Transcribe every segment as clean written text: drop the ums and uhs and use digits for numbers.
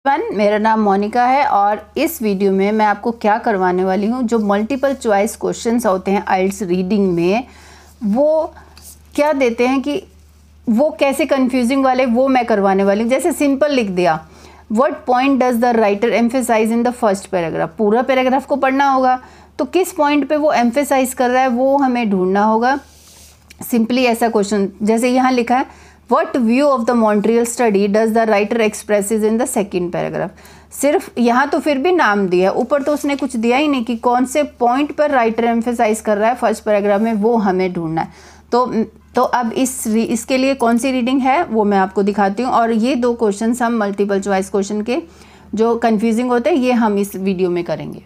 Everyone, मेरा नाम मोनिका है और इस वीडियो में मैं आपको क्या करवाने वाली हूँ, जो मल्टीपल चॉइस क्वेश्चंस होते हैं आइल्स रीडिंग में, वो क्या देते हैं कि वो कैसे कंफ्यूजिंग वाले वो मैं करवाने वाली हूँ। जैसे सिंपल लिख दिया, what point does the writer emphasise in the first paragraph. पूरा पैराग्राफ को पढ़ना होगा, तो किस पॉइंट पे वो एम्फेसाइज कर रहा है वो हमें ढूंढना होगा। सिंपली ऐसा क्वेश्चन जैसे यहाँ लिखा है, What view of the Montreal study does the writer expresses in the second paragraph। सिर्फ यहाँ तो फिर भी नाम दिया, ऊपर तो उसने कुछ दिया ही नहीं कि कौन से पॉइंट पर राइटर एम्फेसाइज कर रहा है फर्स्ट पैराग्राफ में, वो हमें ढूंढना है। तो अब इसके लिए कौन सी रीडिंग है वो मैं आपको दिखाती हूँ। और ये दो क्वेश्चन हम मल्टीपल चॉइस क्वेश्चन के जो कन्फ्यूजिंग होते हैं ये हम इस वीडियो में करेंगे।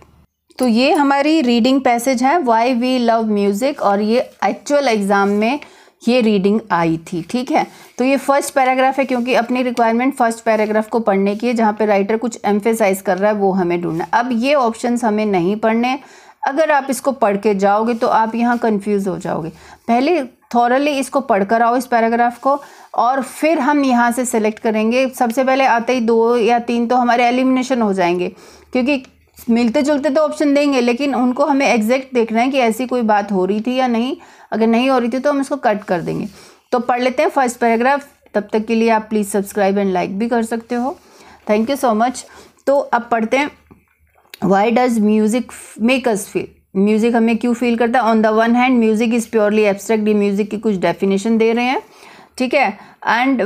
तो ये हमारी रीडिंग पैसेज है, वाई वी लव म्यूज़िक, और ये एक्चुअल एग्ज़ाम में ये रीडिंग आई थी। ठीक है, तो ये फर्स्ट पैराग्राफ है क्योंकि अपनी रिक्वायरमेंट फर्स्ट पैराग्राफ को पढ़ने की है, जहाँ पे राइटर कुछ एम्फेसाइज कर रहा है वो हमें ढूंढना। अब ये ऑप्शंस हमें नहीं पढ़ने, अगर आप इसको पढ़ के जाओगे तो आप यहाँ कंफ्यूज हो जाओगे। पहले थॉरली इसको पढ़ कर आओ इस पैराग्राफ को, और फिर हम यहाँ से सेलेक्ट करेंगे। सबसे पहले आते ही 2 या 3 तो हमारे एलिमिनेशन हो जाएंगे, क्योंकि मिलते जुलते तो ऑप्शन देंगे लेकिन उनको हमें एग्जैक्ट देखना है कि ऐसी कोई बात हो रही थी या नहीं। अगर नहीं हो रही थी तो हम इसको कट कर देंगे। तो पढ़ लेते हैं फर्स्ट पैराग्राफ। तब तक के लिए आप प्लीज़ सब्सक्राइब एंड लाइक भी कर सकते हो। Thank you so much. तो अब पढ़ते हैं, why does music make us feel. Music हमें क्यों फील करता है। On the one hand music is purely abstract, ये म्यूज़िक की कुछ डेफिनेशन दे रहे हैं। ठीक है, and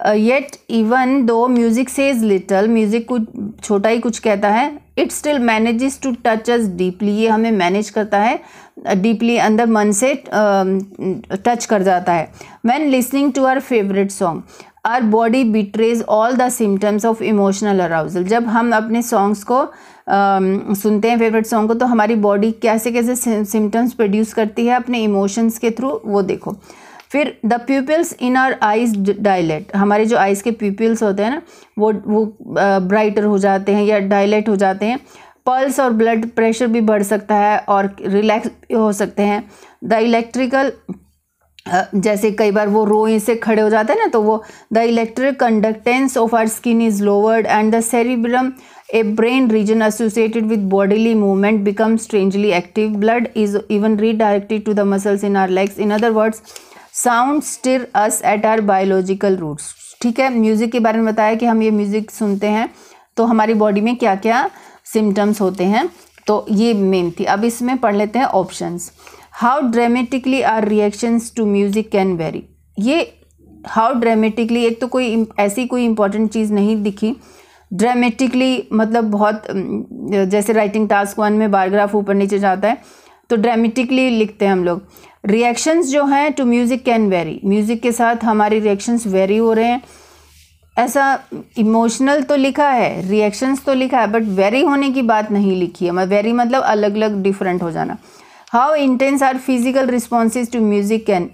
yet even though music says little, music कुछ छोटा ही कुछ कहता है, it still manages to touch us deeply, ये हमें मैनेज करता है डीपली, अंदर मन से टच कर जाता है। When listening to our favourite song our body betrays all the symptoms of emotional arousal. जब हम अपने सॉन्ग्स को सुनते हैं, फेवरेट सॉन्ग को, तो हमारी बॉडी कैसे कैसे सिम्टम्स प्रोड्यूस करती है अपने इमोशंस के थ्रू, वो देखो। फिर the pupils in our eyes dilate, हमारे जो आइज़ के प्यूपिल्स होते हैं ना वो ब्राइटर हो जाते हैं या डायलेट हो जाते हैं। पल्स और ब्लड प्रेशर भी बढ़ सकता है और रिलैक्स हो सकते हैं। द इलेक्ट्रिकल, जैसे कई बार वो रोए से खड़े हो जाते हैं ना, तो वो the electric conductance of our skin is lowered and the cerebrum, a brain region associated with bodily movement, becomes strangely active. Blood is even redirected to the muscles in our legs. In other words, sound stir us at our biological roots. ठीक है, music के बारे में बताया कि हम ये music सुनते हैं तो हमारी बॉडी में क्या क्या सिम्टम्स होते हैं, तो ये मेन थी। अब इसमें पढ़ लेते हैं options. How dramatically are reactions to music can vary. ये हाउ ड्रामेटिकली, एक तो कोई ऐसी कोई इंपॉर्टेंट चीज़ नहीं दिखी। ड्रामेटिकली मतलब बहुत, जैसे राइटिंग टास्क 1 में पैराग्राफ ऊपर नीचे जाता है तो ड्रामेटिकली लिखते हैं हम लोग। रिएक्शंस जो हैं to music can vary, music के साथ हमारी रिएक्शंस वेरी हो रहे हैं। ऐसा इमोशनल तो लिखा है, रिएक्शंस तो लिखा है, बट वेरी होने की बात नहीं लिखी है। वेरी मतलब अलग अलग डिफरेंट हो जाना। How intense are physical responses to music can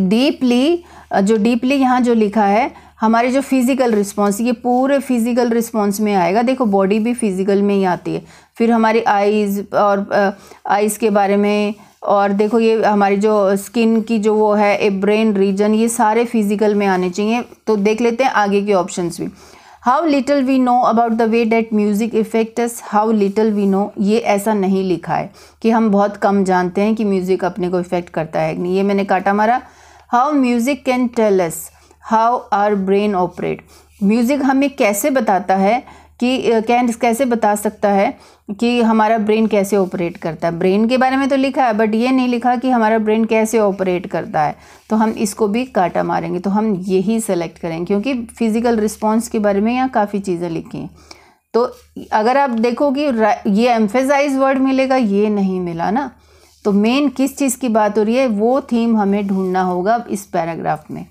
deeply, जो डीपली यहाँ जो लिखा है, हमारे जो फिज़िकल रिस्पॉन्स, ये पूरे फिज़िकल रिस्पॉन्स में आएगा। देखो बॉडी भी फिज़िकल में ही आती है, फिर हमारी आइज़ और आइज़ के बारे में, और देखो ये हमारी जो स्किन की जो वो है ए ब्रेन रीजन, ये सारे फिज़िकल में आने चाहिए। तो देख लेते हैं आगे के ऑप्शंस भी। How little we know about the way that music affect us. How little we know, ये ऐसा नहीं लिखा है कि हम बहुत कम जानते हैं कि म्यूज़िक अपने को इफ़ेक्ट करता है नहीं, ये मैंने काटा मारा। How music can tell us how our brain operate, music हमें कैसे बताता है कि कैसे बता सकता है कि हमारा ब्रेन कैसे ऑपरेट करता है। ब्रेन के बारे में तो लिखा है बट ये नहीं लिखा कि हमारा ब्रेन कैसे ऑपरेट करता है, तो हम इसको भी काटा मारेंगे। तो हम यही सेलेक्ट करेंगे क्योंकि फिज़िकल रिस्पॉन्स के बारे में यहाँ काफ़ी चीज़ें लिखी हैं। तो अगर आप देखो कि ये एम्फेसाइज वर्ड मिलेगा, ये नहीं मिला ना, तो मेन किस चीज़ की बात हो रही है वो थीम हमें ढूंढना होगा इस पैराग्राफ में।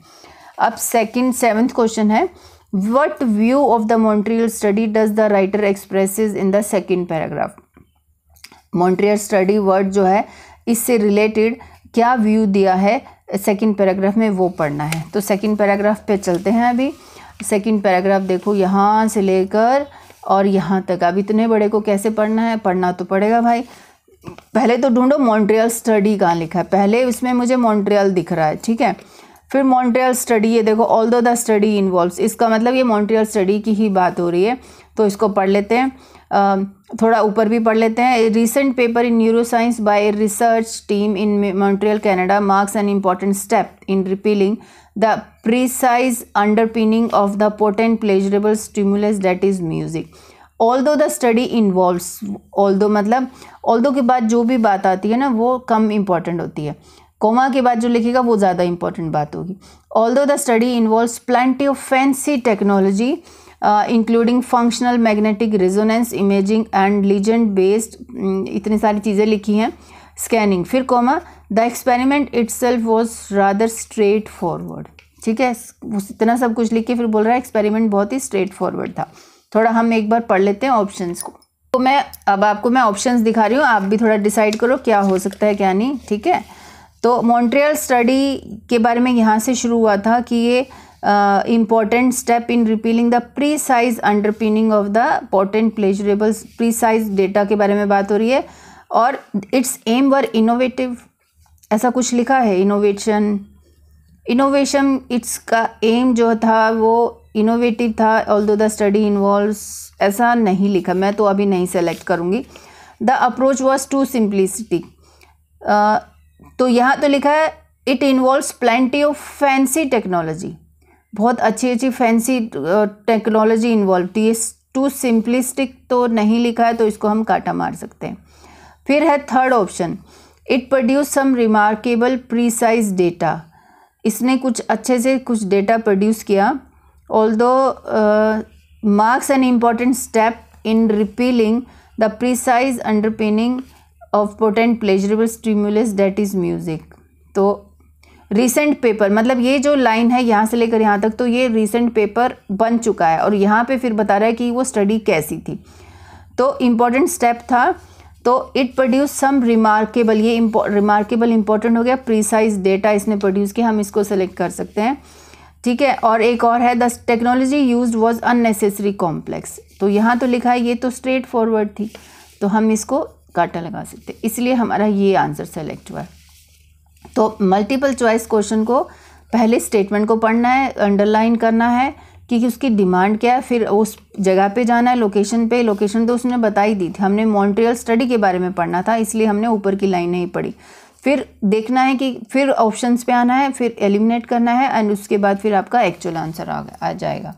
अब 7th क्वेश्चन है, What view of the Montreal study does the writer expresses in the second paragraph? Montreal study word जो है इससे रिलेटेड क्या व्यू दिया है सेकंड पैराग्राफ में, वो पढ़ना है। तो सेकंड पैराग्राफ पे चलते हैं। अभी सेकंड पैराग्राफ देखो, यहाँ से लेकर और यहाँ तक। अब इतने बड़े को कैसे पढ़ना है, पढ़ना तो पड़ेगा भाई। पहले तो ढूंढो मॉन्ट्रियल स्टडी कहाँ लिखा है, पहले उसमें मुझे मॉन्ट्रियल दिख रहा है। ठीक है, फिर मॉन्ट्रियल स्टडी, ये देखो ऑल्दो द स्टडी इन्वॉल्व्स, इसका मतलब ये मॉन्ट्रियल स्टडी की ही बात हो रही है, तो इसको पढ़ लेते हैं। थोड़ा ऊपर भी पढ़ लेते हैं। Recent paper in neuroscience bye research team in Montreal Canada marks an important step in revealing the precise underpinning of the potent pleasurable stimulus that is music. Although the study involves, although मतलब although के बाद जो भी बात आती है ना वो कम इम्पॉर्टेंट होती है, कोमा के बाद जो लिखेगा वो ज़्यादा इंपॉर्टेंट बात होगी। Although the study involves plenty of fancy technology including functional magnetic resonance imaging and ligand based, इतनी सारी चीज़ें लिखी हैं, स्कैनिंग, फिर comma the experiment itself was rather straightforward. ठीक है, इतना सब कुछ लिख के फिर बोल रहा है एक्सपेरिमेंट बहुत ही स्ट्रेट फॉरवर्ड था। थोड़ा हम एक बार पढ़ लेते हैं ऑप्शंस को। तो मैं अब आपको मैं ऑप्शंस दिखा रही हूँ, आप भी थोड़ा डिसाइड करो क्या हो सकता है क्या नहीं। ठीक है, तो मॉन्ट्रियल स्टडी के बारे में यहाँ से शुरू हुआ था कि ये important step in revealing the precise underpinning of the potent pleasurable, precise data के बारे में बात हो रही है, और इट्स एम वर इनोवेटिव, ऐसा कुछ लिखा है, इनोवेशन इट्स का एम जो था वो इनोवेटिव था। ऑल्दो द स्टडी इन्वॉल्व्स, ऐसा नहीं लिखा, मैं तो अभी नहीं सेलेक्ट करूँगी। The approach was to simplicity, तो यहाँ तो लिखा है it involves plenty of fancy technology, बहुत अच्छी अच्छी फैंसी टेक्नोलॉजी इन्वॉल्व थी। ये टू सिंपलिस्टिक तो नहीं लिखा है, तो इसको हम काटा मार सकते हैं। फिर है third option, it produce some remarkable precise data, इसने कुछ अच्छे से कुछ डेटा प्रोड्यूस किया। Although marks an important step in revealing the precise underpinning of potent pleasurable stimulus that is music. तो रिसेंट पेपर मतलब ये जो लाइन है यहाँ से लेकर यहाँ तक, तो ये रिसेंट पेपर बन चुका है, और यहाँ पे फिर बता रहा है कि वो स्टडी कैसी थी। तो इम्पॉर्टेंट स्टेप था, तो इट प्रोड्यूस सम रिमार्केबल, ये रिमार्केबल इंपॉर्टेंट हो गया, प्रीसाइज डेटा इसने प्रोड्यूस किया, हम इसको सेलेक्ट कर सकते हैं। ठीक है, और एक और है the technology used was unnecessary complex, तो यहाँ तो लिखा है ये तो स्ट्रेट फॉरवर्ड थी, तो हम इसको काटा लगा सकते हैं, इसलिए हमारा ये आंसर सेलेक्ट हुआ है। तो मल्टीपल चॉइस क्वेश्चन को पहले स्टेटमेंट को पढ़ना है, अंडरलाइन करना है कि उसकी डिमांड क्या है, फिर उस जगह पे जाना है, लोकेशन पे, लोकेशन तो उसने बताई दी थी, हमने मॉन्ट्रियल स्टडी के बारे में पढ़ना था, इसलिए हमने ऊपर की लाइन नहीं पढ़ी। फिर देखना है कि फिर ऑप्शंस पे आना है, फिर एलिमिनेट करना है, एंड उसके बाद फिर आपका एक्चुअल आंसर आ जाएगा।